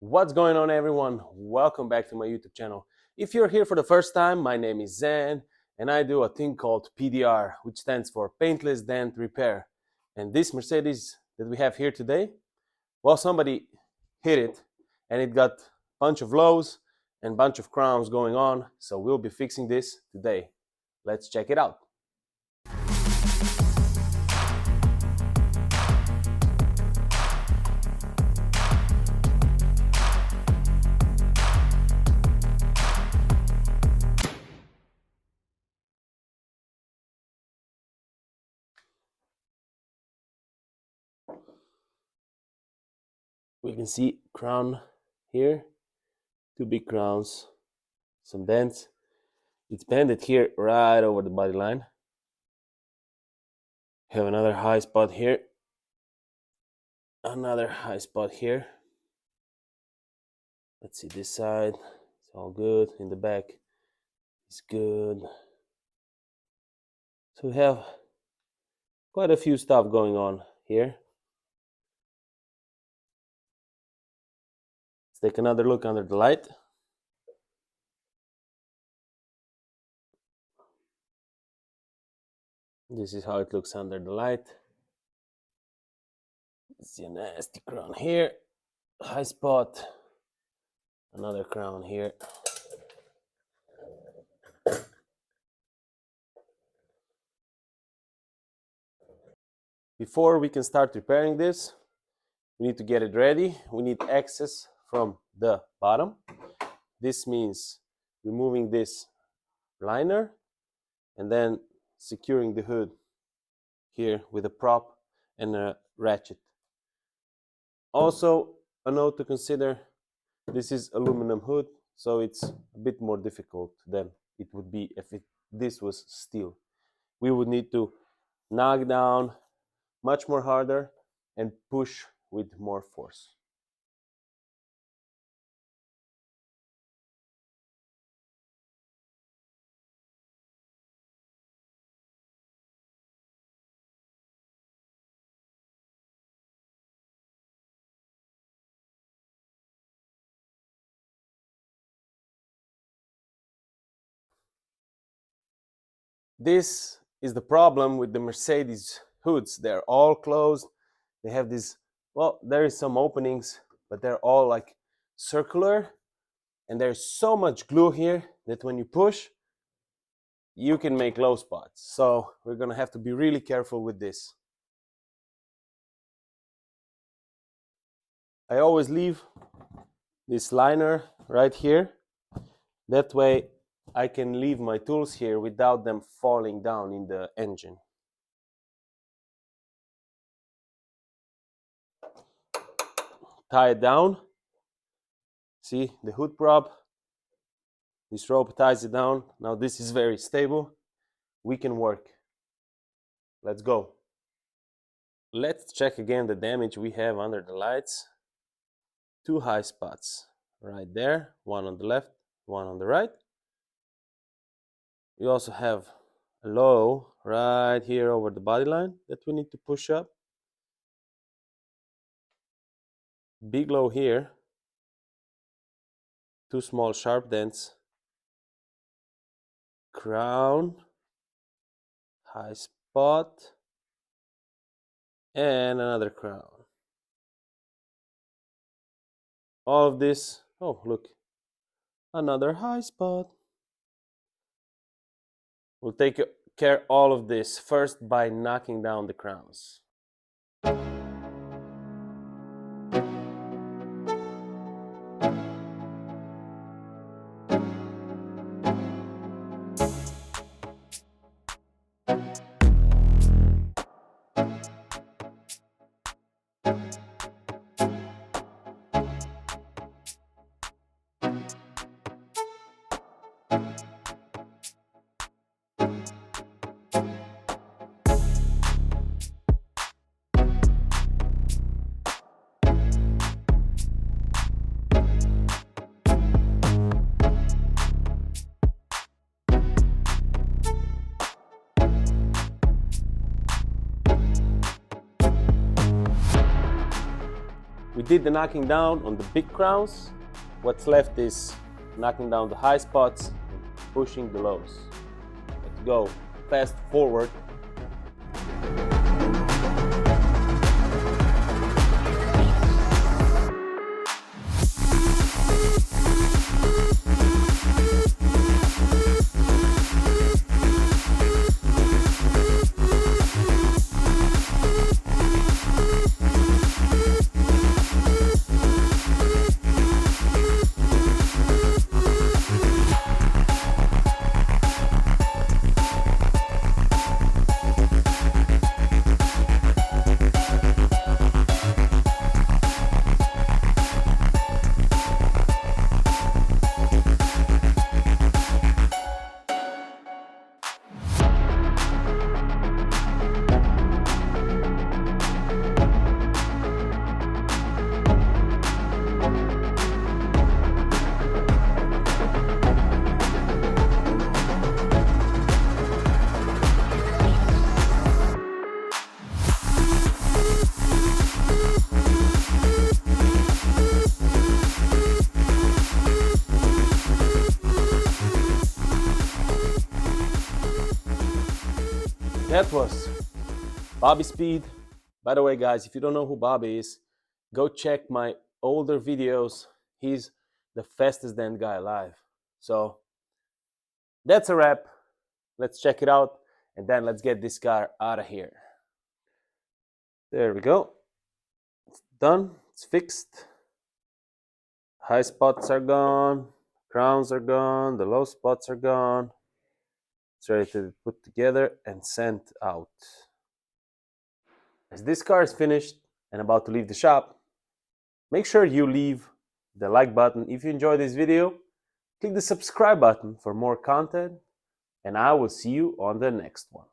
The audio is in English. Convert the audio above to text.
What's going on, everyone? Welcome back to my YouTube channel. If you're here for the first time, my name is Zan and I do a thing called PDR, which stands for Paintless Dent Repair. And this Mercedes that we have here today, well, somebody hit it and it got a bunch of lows and a bunch of crowns going on, so we'll be fixing this today. Let's check it out. We can see crown here, two big crowns, some dents. It's bended here right over the body line. Have another high spot here, another high spot here. Let's see this side, it's all good. In the back, it's good. So we have quite a few stuff going on here. Let's take another look under the light. This is how it looks under the light. See a nasty crown here, high spot, another crown here. Before we can start repairing this, we need to get it ready. We need access from the bottom. This means removing this liner and then securing the hood here with a prop and a ratchet. Also, a note to consider, this is aluminum hood, so it's a bit more difficult than it would be if this was steel. We would need to knock down much more harder and push with more force. This is the problem with the Mercedes hoods. They're all closed. They have these, well, there is some openings, but they're all like circular, and there's so much glue here that when you push, you can make low spots. So we're gonna have to be really careful with this. I always leave this liner right here. That way I can leave my tools here without them falling down in the engine. Tie it down. See the hood prop. This rope ties it down. Now this is very stable. We can work. Let's go. Let's check again the damage we have under the lights. Two high spots right there, one on the left, one on the right. We also have a low right here over the body line that we need to push up. Big low here. Two small sharp dents. Crown, high spot, and another crown. All of this, oh look, another high spot. We'll take care of all of this first by knocking down the crowns. We did the knocking down on the big crowns. What's left is knocking down the high spots and pushing the lows. Let's go fast forward. That was Bobby Speed. By the way, guys, if you don't know who Bobby is, go check my older videos. He's the fastest dent guy alive. So that's a wrap. Let's check it out, and then let's get this car out of here. There we go. It's done. It's fixed. High spots are gone. Crowns are gone. The low spots are gone. It's ready to be put together and sent out. As this car is finished and about to leave the shop, make sure you leave the like button if you enjoyed this video. Click the subscribe button for more content, and I will see you on the next one.